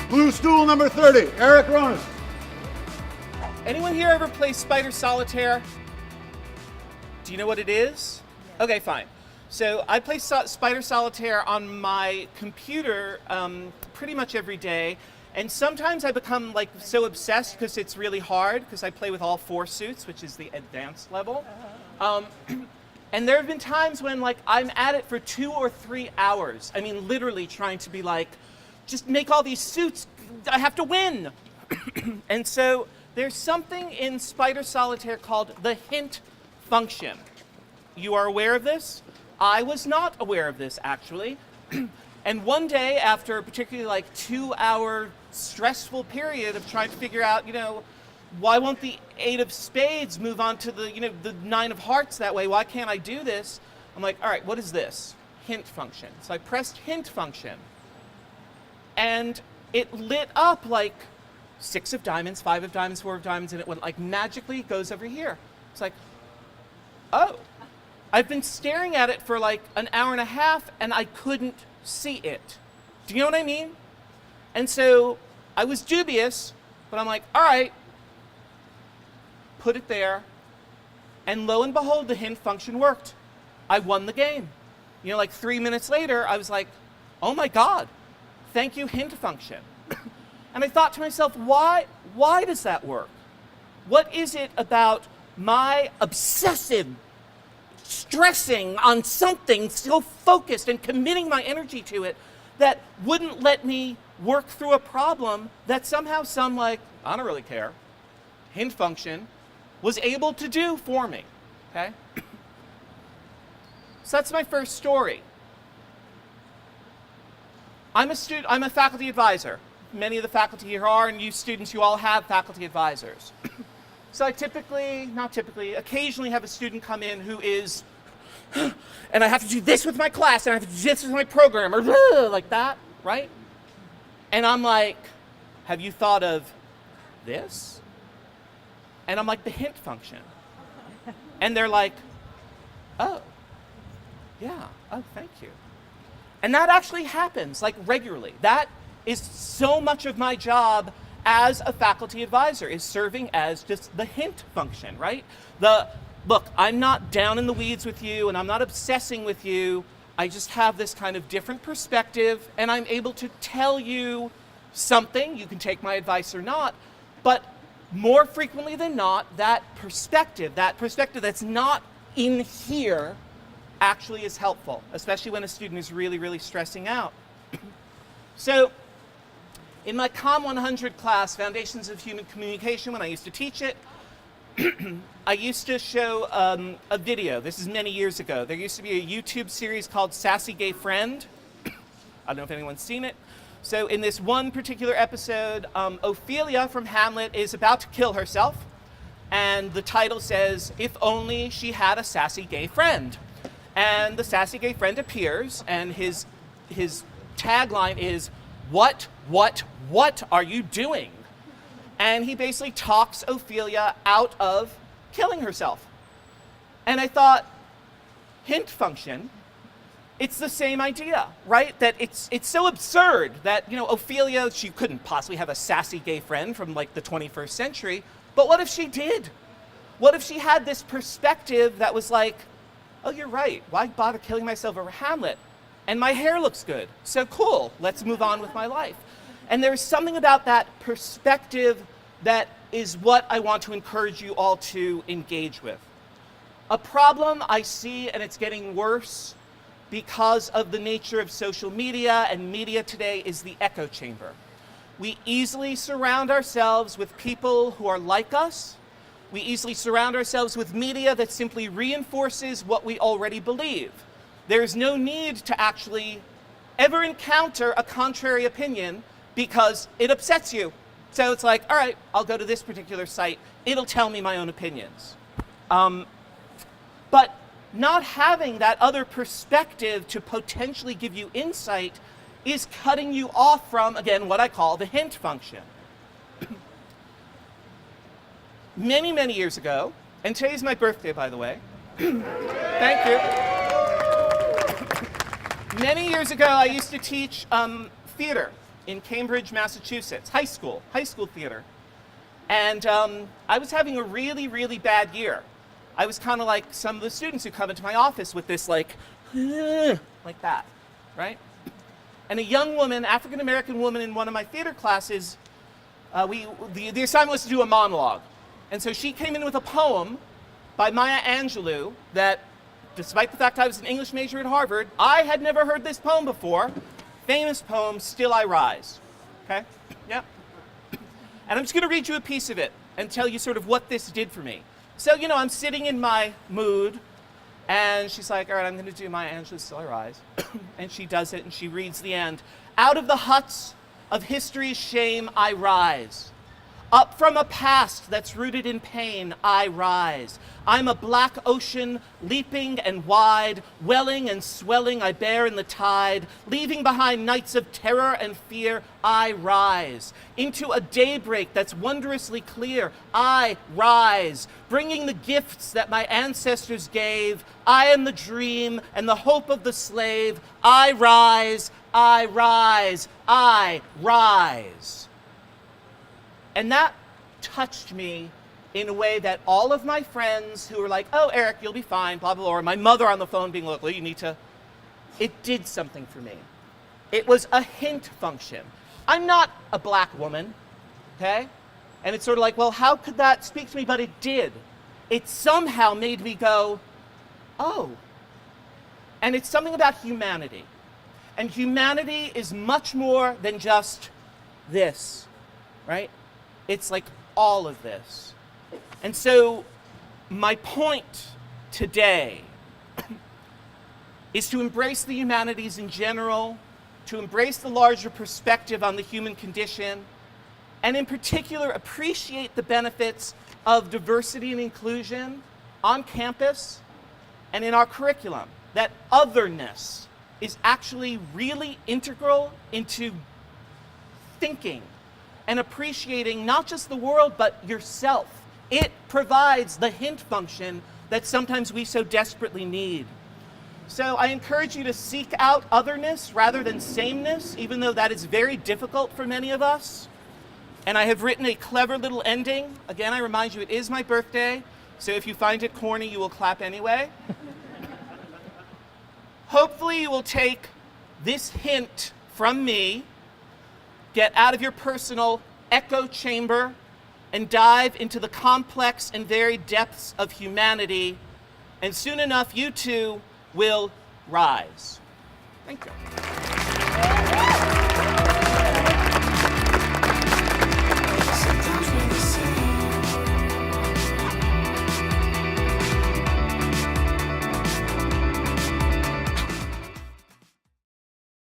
Blue Stool number 30, Eric Ronis. Anyone here ever play Spider Solitaire? Do you know what it is? Okay, fine. So I play Spider Solitaire on my computer pretty much every day, and sometimes I become like so obsessed because it's really hard because I play with all 4 suits, which is the advanced level. And there have been times when like I'm at it for 2 or 3 hours. I mean, literally trying to be like, just make all these suits. I have to win. And so there's something in Spider Solitaire called the hint function. You are aware of this? I was not aware of this, actually. And one day, after a particularly like 2-hour stressful period of trying to figure out, why won't the 8 of spades move on to the, the 9 of hearts that way? Why can't I do this? I'm like, all right, what is this? Hint function. So I pressed hint function. And it lit up like 6 of diamonds, 5 of diamonds, 4 of diamonds, and it went like magically goes over here. It's like, oh. I've been staring at it for like an hour and a half and I couldn't see it. Do you know what I mean? And so I was dubious, but I'm like, all right, put it there. And lo and behold, the hint function worked. I won the game. Like 3 minutes later, I was like, oh my God, thank you, hint function. And I thought to myself, why does that work? What is it about my obsessive stressing on something, so focused and committing my energy to it, that wouldn't let me work through a problem that somehow some like, I don't really care, hint function was able to do for me, okay? So that's my first story. I'm a faculty advisor. Many of the faculty here are, and you students, you all have faculty advisors. So I occasionally have a student come in who is, and I have to do this with my class, and I have to do this with my program, or like that, right? And I'm like, have you thought of this? And I'm like, the hint function. And they're like, oh, yeah, oh, thank you. And that actually happens, like regularly. That is so much of my job as a faculty advisor, is serving as just the hint function, right? Look, I'm not down in the weeds with you and I'm not obsessing with you. I just have this kind of different perspective and I'm able to tell you something. You can take my advice or not, but more frequently than not, that perspective that's not in here actually is helpful, especially when a student is really, really stressing out. So, in my COM 100 class, Foundations of Human Communication, when I used to teach it, I used to show a video. This is many years ago. There used to be a YouTube series called Sassy Gay Friend. I don't know if anyone's seen it. So in this one particular episode, Ophelia from Hamlet is about to kill herself. And the title says, if only she had a sassy gay friend. And the sassy gay friend appears, and his tagline is, what are you doing? And he basically talks Ophelia out of killing herself. And I thought, hint function, it's the same idea, right? That it's so absurd that, Ophelia, she couldn't possibly have a sassy gay friend from like the 21st century, but what if she did? What if she had this perspective that was like, oh, you're right, why bother killing myself over Hamlet? And my hair looks good, so cool, let's move on with my life. And there's something about that perspective that is what I want to encourage you all to engage with. A problem I see, and it's getting worse because of the nature of social media and media today, is the echo chamber. We easily surround ourselves with people who are like us. We easily surround ourselves with media that simply reinforces what we already believe. There's no need to actually ever encounter a contrary opinion because it upsets you. So it's like, all right, I'll go to this particular site. It'll tell me my own opinions. But not having that other perspective to potentially give you insight is cutting you off from, again, what I call the hint function. Many, many years ago, and today's my birthday, by the way. Thank you. Many years ago, I used to teach theater in Cambridge, Massachusetts, high school theater. And I was having a really, really bad year. I was kind of like some of the students who come into my office with this like that, right? And a young woman, African-American woman in one of my theater classes, the assignment was to do a monologue. And so she came in with a poem by Maya Angelou that, despite the fact I was an English major at Harvard, I had never heard this poem before. Famous poem, Still I Rise. Okay? Yep. And I'm just going to read you a piece of it and tell you sort of what this did for me. So, you know, I'm sitting in my mood, and she's like, all right, I'm going to do Maya Angelou's Still I Rise. And she does it, and she reads the end. Out of the huts of history's shame, I rise. Up from a past that's rooted in pain, I rise. I'm a black ocean, leaping and wide, welling and swelling, I bear in the tide. Leaving behind nights of terror and fear, I rise. Into a daybreak that's wondrously clear, I rise. Bringing the gifts that my ancestors gave, I am the dream and the hope of the slave. I rise, I rise, I rise. And that touched me in a way that all of my friends who were like, oh, Eric, you'll be fine, blah, blah, blah, or my mother on the phone being like, well, you need to, it did something for me. It was a hint function. I'm not a black woman, okay? And it's sort of like, well, how could that speak to me? But it did. It somehow made me go, oh. And it's something about humanity. And humanity is much more than just this, right? It's like all of this. And so my point today is to embrace the humanities in general, to embrace the larger perspective on the human condition, and in particular appreciate the benefits of diversity and inclusion on campus and in our curriculum. That otherness is actually really integral into thinking and appreciating not just the world, but yourself. It provides the hint function that sometimes we so desperately need. So I encourage you to seek out otherness rather than sameness, even though that is very difficult for many of us. And I have written a clever little ending. Again, I remind you, it is my birthday, so if you find it corny, you will clap anyway. Hopefully you will take this hint from me, get out of your personal echo chamber, and dive into the complex and varied depths of humanity, and soon enough you too will rise. Thank you.